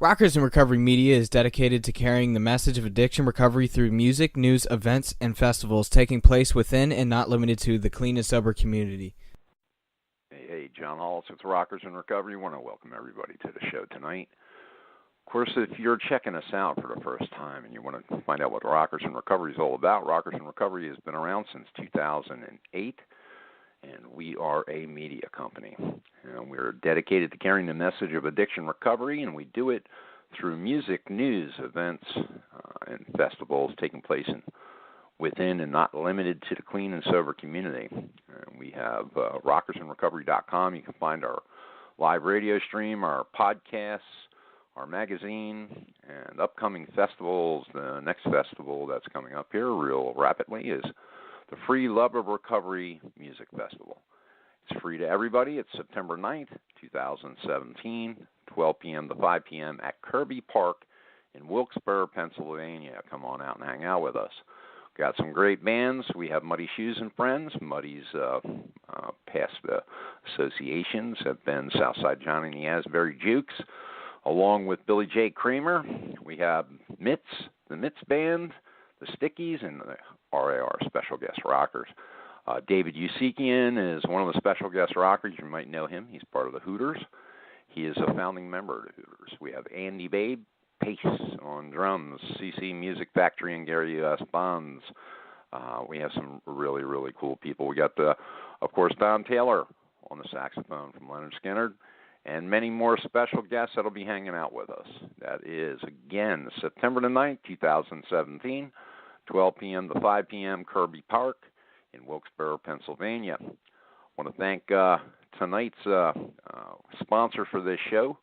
Rockers in Recovery Media is dedicated to carrying the message of addiction recovery through music, news, events, and festivals taking place within and not limited to the clean and sober community. Hey, John Hollis with Rockers in Recovery. I want to welcome everybody to the show tonight. Of course, if you're checking us out for the first time and you want to find out what Rockers in Recovery is all about, Rockers in Recovery has been around since 2008, and we are a media company. We're dedicated to carrying the message of addiction recovery, and we do it through music, news, events, and festivals taking place within and not limited to the clean and sober community. We have rockersinrecovery.com. You can find our live radio stream, our podcasts, our magazine, and upcoming festivals. The next festival that's coming up here real rapidly is the Free Love of Recovery Music Festival. It's free to everybody. It's September 9th, 2017, 12 p.m. to 5 p.m. at Kirby Park in Wilkes-Barre, Pennsylvania. Come on out and hang out with us. Got some great bands. We have Muddy Shoes and Friends. Muddy's past associations have been Southside Johnny and the Asbury Jukes, along with Billy J. Kramer. We have Mitts, the Mitts Band, the Stickies, and the RAR Special Guest Rockers. David Usikian is one of the special guest rockers. You might know him. He's part of the Hooters. He is a founding member of the Hooters. We have Andy Babe Pace on drums, CC Music Factory and Gary U.S. Bonds. We have some really, really cool people. We got, of course, Don Taylor on the saxophone from Leonard Skinner, and many more special guests that will be hanging out with us. That is, again, September the 9th, 2017, 12 p.m. to 5 p.m., Kirby Park in Wilkes-Barre, Pennsylvania. I want to thank tonight's sponsor for this show,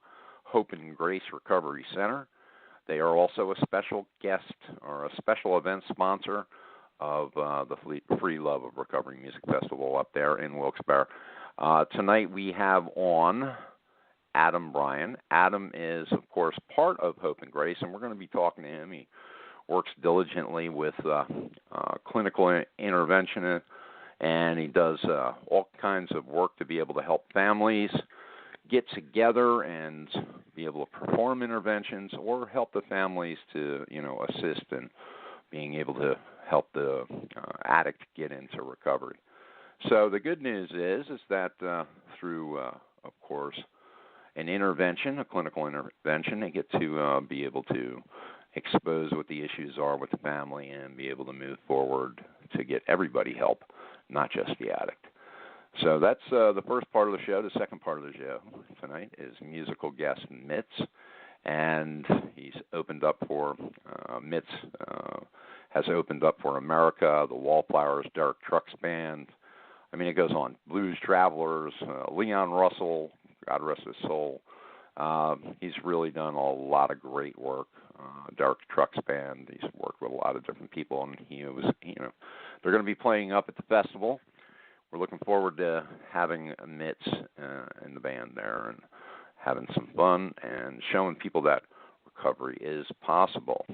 Hope and Grace Recovery Center. They are also a special guest or a special event sponsor of the Free Love of Recovery Music Festival up there in Wilkes-Barre. Tonight we have on Adam Bryan. Adam is, of course, part of Hope and Grace, and we're going to be talking to him. He works diligently with clinical intervention, and he does all kinds of work to be able to help families get together and be able to perform interventions or help the families to, assist in being able to help the addict get into recovery. So the good news is that through, of course, an intervention, a clinical intervention, they get to be able to expose what the issues are with the family and be able to move forward to get everybody help, not just the addict. So that's the first part of the show. The second part of the show tonight is musical guest Mitts, and he's opened up for Mitts has opened up for America, the Wallflowers, Derek Trucks Band. I mean, it goes on. Blues Travelers, Leon Russell, God rest his soul. He's really done a lot of great work. Derek Trucks Band. He's worked with a lot of different people, and they're going to be playing up at the festival. We're looking forward to having Mitts in the band there and having some fun and showing people that recovery is possible.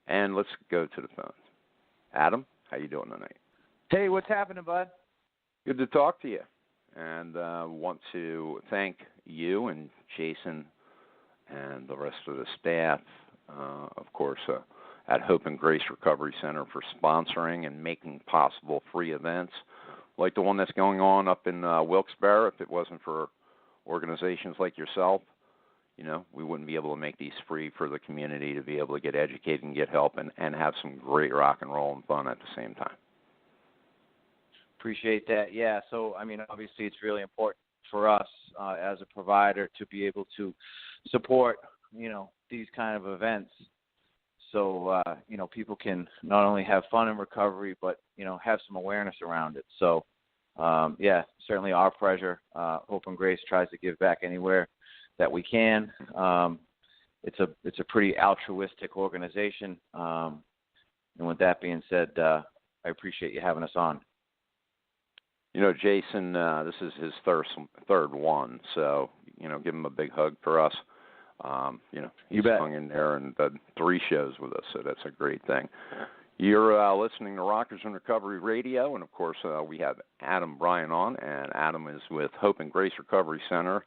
And let's go to the phones. Adam, how you doing tonight? Hey, what's happening, bud? Good to talk to you. And want to thank you and Jason and the rest of the staff, of course, at Hope and Grace Recovery Center for sponsoring and making possible free events like the one that's going on up in Wilkes-Barre. If it wasn't for organizations like yourself, we wouldn't be able to make these free for the community to be able to get educated and get help and have some great rock and roll and fun at the same time. Appreciate that. Yeah, so, obviously it's really important for us as a provider to be able to support, these kind of events so, people can not only have fun in recovery, but, have some awareness around it. So, certainly our pleasure. Hope and Grace tries to give back anywhere that we can. It's a pretty altruistic organization. And with that being said, I appreciate you having us on. Jason, this is his third one, so, give him a big hug for us. He's hung in there and done 3 shows with us, so that's a great thing. You're listening to Rockers in Recovery Radio, and, of course, we have Adam Bryan on, and Adam is with Hope and Grace Recovery Center.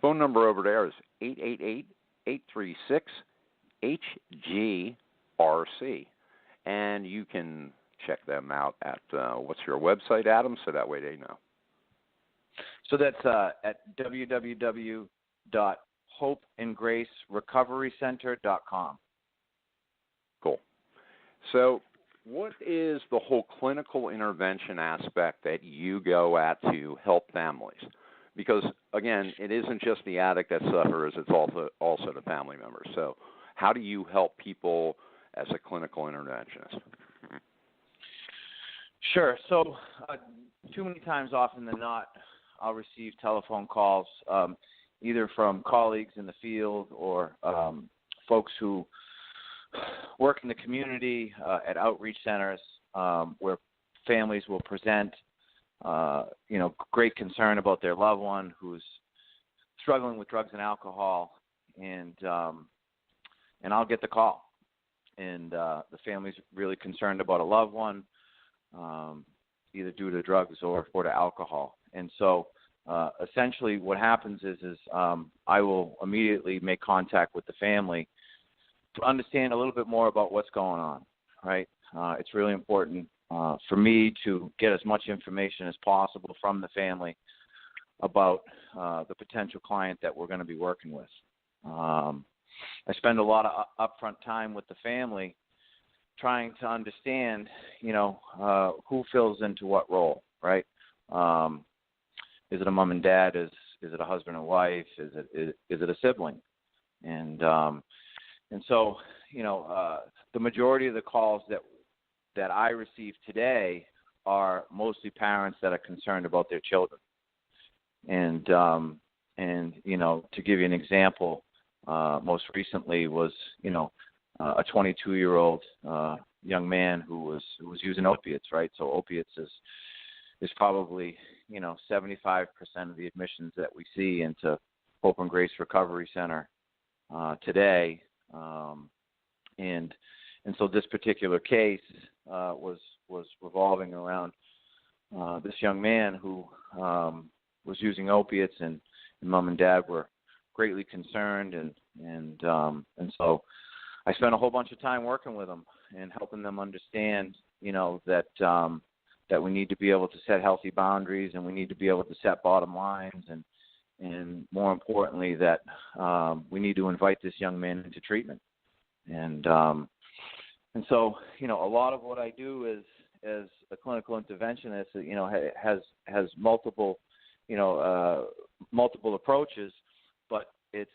Phone number over there is 836-HGRC. And you can check them out at, what's your website, Adam, so that way they know? So that's at www.hopeandgracerecoverycenter.com. Cool. So what is the whole clinical intervention aspect that you go at to help families? Because, again, it isn't just the addict that suffers, it's also the family members. So how do you help people as a clinical interventionist? Sure. So too many times often than not, I'll receive telephone calls either from colleagues in the field or folks who work in the community at outreach centers where families will present, great concern about their loved one who's struggling with drugs and alcohol, and I'll get the call, and the family's really concerned about a loved one, either due to drugs or to alcohol, and so essentially what happens is I will immediately make contact with the family to understand a little bit more about what's going on, right? It's really important for me to get as much information as possible from the family about the potential client that we're going to be working with. I spend a lot of upfront time with the family trying to understand, who fills into what role, right? Is it a mom and dad? Is it a husband and wife? Is it a sibling? And so, the majority of the calls that I receive today are mostly parents that are concerned about their children. And to give you an example, most recently was, a 22-year-old young man who was using opiates, right? So opiates is probably, 75% of the admissions that we see into Hope and Grace Recovery Center today. And so this particular case was revolving around this young man who was using opiates, and mom and dad were greatly concerned, and so I spent a whole bunch of time working with them and helping them understand, that we need to be able to set healthy boundaries, and we need to be able to set bottom lines, and more importantly that we need to invite this young man into treatment. And so, a lot of what I do as a clinical interventionist, has multiple, multiple approaches, but it's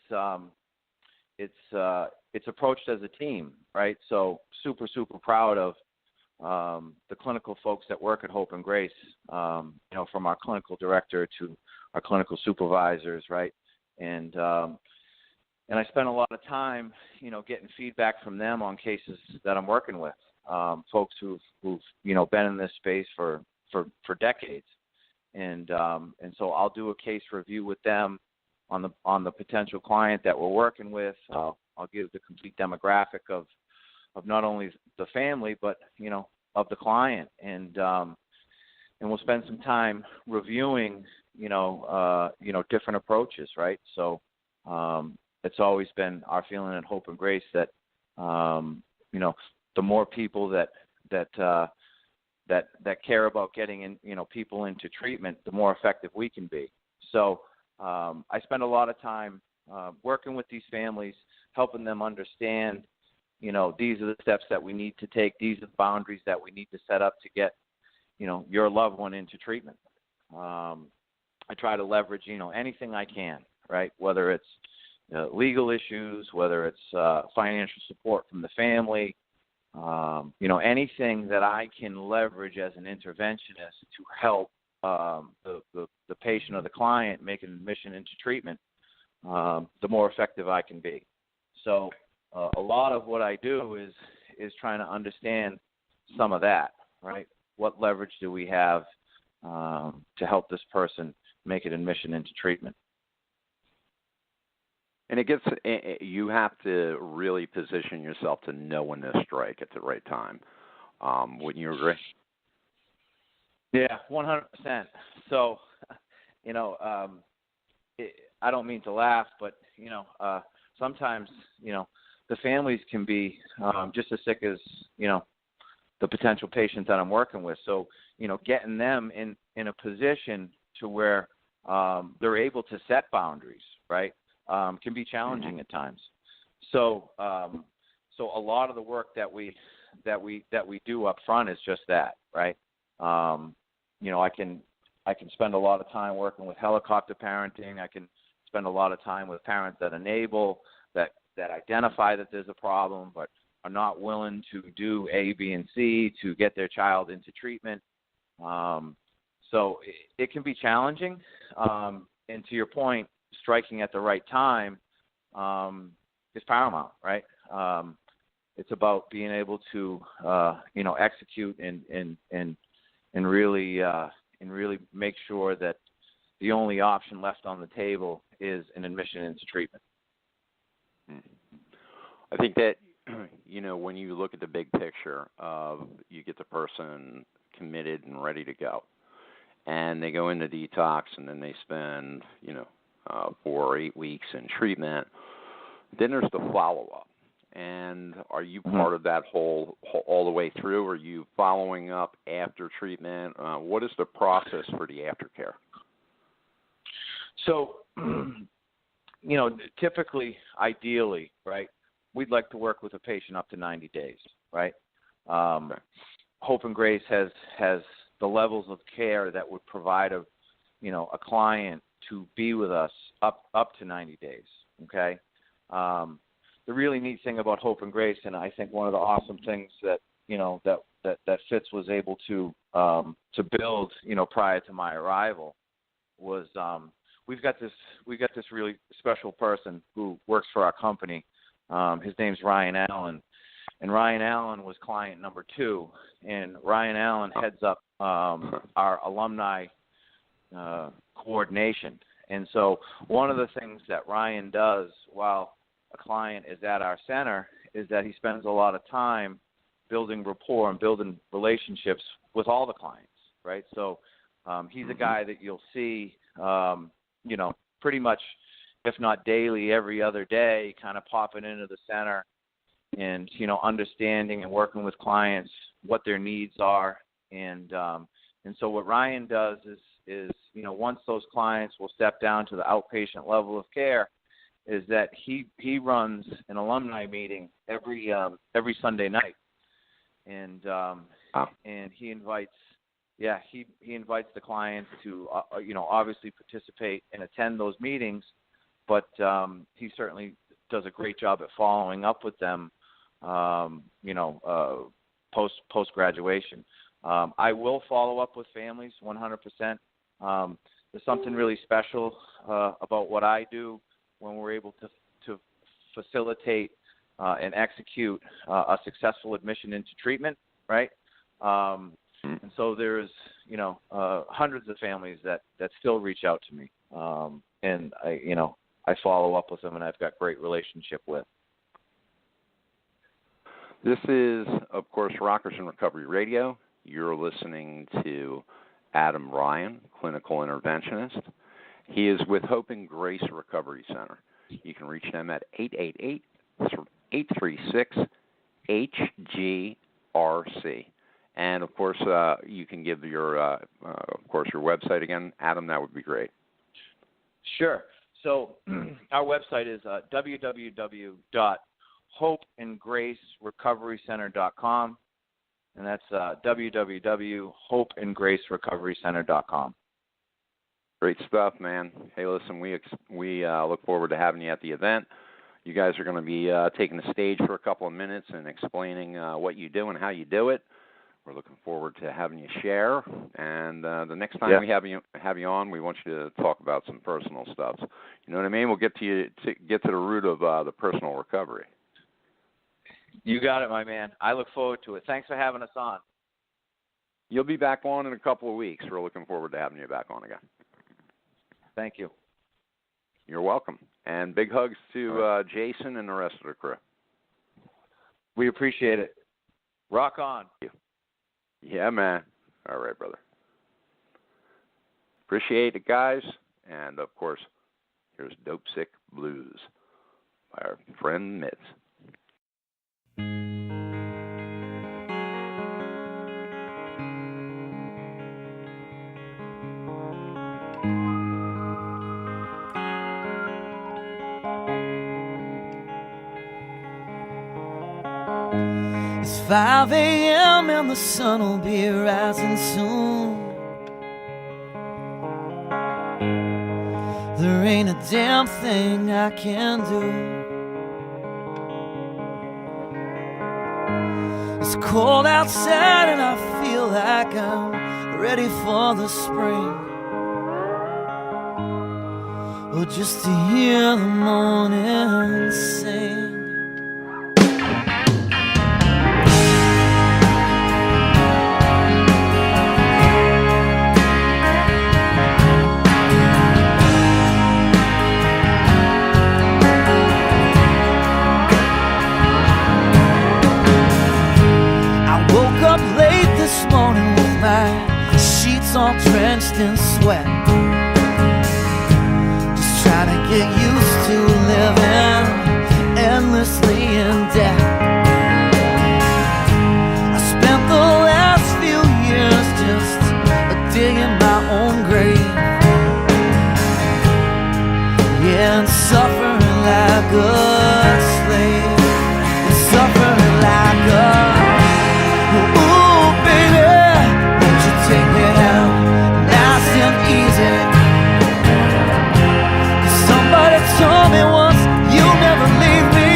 approached as a team, right? So super proud of the clinical folks that work at Hope and Grace, from our clinical director to our clinical supervisors, right? And I spend a lot of time, getting feedback from them on cases that I'm working with, folks who've been in this space for decades, and so I'll do a case review with them on the potential client that we're working with. I'll give the complete demographic of not only the family but of the client, and we'll spend some time reviewing different approaches, right? So it's always been our feeling at Hope and Grace that the more people that care about getting people into treatment, the more effective we can be. So I spend a lot of time working with these families, helping them understand, these are the steps that we need to take. These are the boundaries that we need to set up to get, your loved one into treatment. I try to leverage, anything I can, right? Whether it's legal issues, whether it's financial support from the family, anything that I can leverage as an interventionist to help the patient or the client make an admission into treatment, the more effective I can be. So a lot of what I do is trying to understand some of that, right? What leverage do we have to help this person make an admission into treatment? And you have to really position yourself to know when to strike at the right time. Wouldn't you agree? Yeah, 100%. So, I don't mean to laugh, but, sometimes, the families can be just as sick as, the potential patient that I'm working with. So, getting them in a position to where they're able to set boundaries, right, can be challenging at times. So, so a lot of the work that we do up front is just that, right? I can spend a lot of time working with helicopter parenting. I can spend a lot of time with parents that enable, that identify that there's a problem, but are not willing to do A, B, and C to get their child into treatment. So it can be challenging. And to your point, striking at the right time is paramount, right? It's about being able to, execute and really make sure that the only option left on the table is an admission into treatment. I think that, when you look at the big picture of you get the person committed and ready to go, and they go into detox, and then they spend, 4 or 8 weeks in treatment, then there's the follow-up. And are you part of that all the way through? Are you following up after treatment? What is the process for the aftercare? So, typically, ideally, right, we'd like to work with a patient up to 90 days, right? Hope and Grace has the levels of care that would provide a client to be with us up to 90 days, okay? The really neat thing about Hope and Grace, and I think one of the awesome things that that Fitz was able to build, prior to my arrival, was we've got this really special person who works for our company. His name's Ryan Allen, and Ryan Allen was client number 2, and Ryan Allen heads up our alumni coordination. And so one of the things that Ryan does while a client is at our center is that he spends a lot of time building rapport and building relationships with all the clients, right? So he's a guy that you'll see, pretty much, if not daily, every other day, kind of popping into the center and, understanding and working with clients what their needs are. And so what Ryan does is once those clients will step down to the outpatient level of care, is that he runs an alumni meeting every Sunday night, and he invites the clients to obviously participate and attend those meetings, but he certainly does a great job at following up with them, post graduation. I will follow up with families 100%. There's something really special about what I do when we're able to facilitate and execute a successful admission into treatment, right? And so there's, hundreds of families that still reach out to me, and I follow up with them, and I've got great relationship with. This is, of course, Rockers in Recovery Radio. You're listening to Adam Ryan, clinical interventionist. He is with Hope and Grace Recovery Center. You can reach them at 888-836-HGRC. And, of course, you can give your website again. Adam, that would be great. Sure. So our website is www.hopeandgracerecoverycenter.com, and that's www.hopeandgracerecoverycenter.com. Great stuff, man. Hey, listen, we look forward to having you at the event. You guys are going to be taking the stage for a couple of minutes and explaining what you do and how you do it. We're looking forward to having you share. And the next time we have you on, we want you to talk about some personal stuff. You know what I mean? We'll get to the root of the personal recovery. You got it, my man. I look forward to it. Thanks for having us on. You'll be back on in a couple of weeks. We're looking forward to having you back on again. Thank you. You're welcome. And big hugs to Jason and the rest of the crew. We appreciate it. Rock on. Yeah, man. All right, brother. Appreciate it, guys. And, of course, here's Dope Sick Blues by our friend Mitz. It's 5 a.m. and the sun will be rising soon. There ain't a damn thing I can do. It's cold outside and I feel like I'm ready for the spring, or just to hear the morning sing. This morning with my sheets all drenched in sweat, just trying to get used to living endlessly in debt. I spent the last few years just digging my own grave, yeah, and suffering like a slave, and suffering like a take me down, nice and easy. Somebody told me once, you'll never leave me.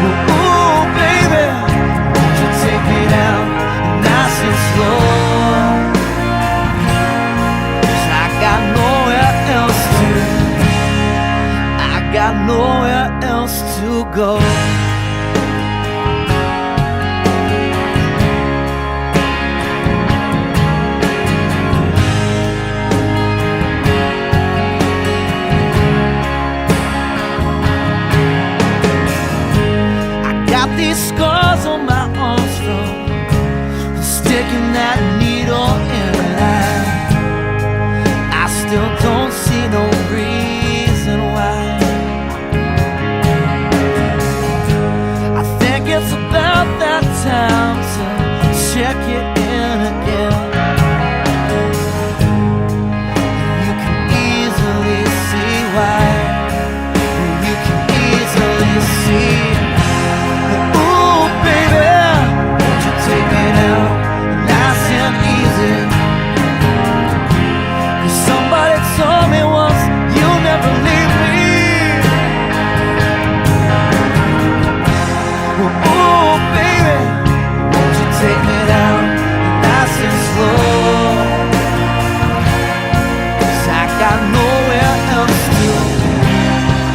Ooh, baby, won't you take me down, nice and slow? 'Cause I got nowhere else to go. These scars on my arms from sticking that needle in a line. I still don't see no reason why. I think it's about that time to check it in again. You can easily see why. You can easily see. Take me down, nice and easy. 'Cause somebody told me once, you'll never leave me. Well, oh, baby, won't you take me down, nice and slow? 'Cause I got nowhere else to.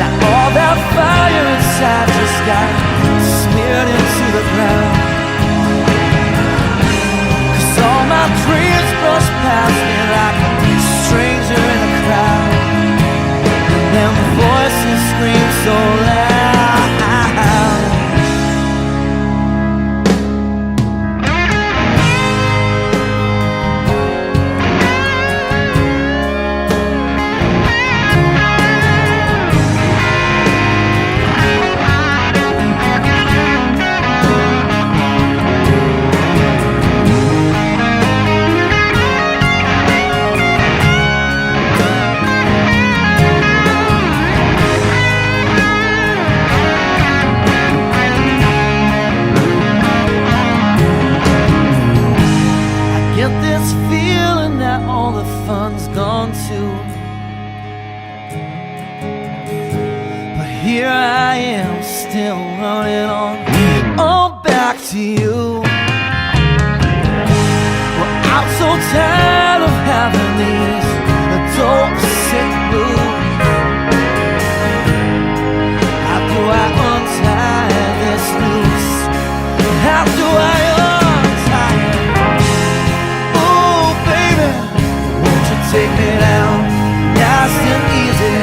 Now all that fire inside just got smeared into the ground. All my dreams brush past me like a stranger in a crowd, and then the voices scream so loud. Here I am, still running on back to you. Well, I'm so tired of having these dope sick blues. How do I untie this noose? How do I untie it? Oh, baby, won't you take me down, nice and easy?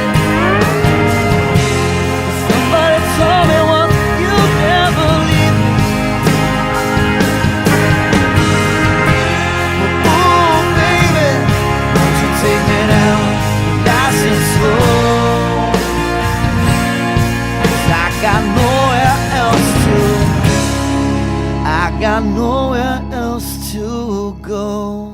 Told me once, you'll never leave me. Well, ooh, baby, won't you take me down, nice and slow? got nowhere else to, I got nowhere else to go.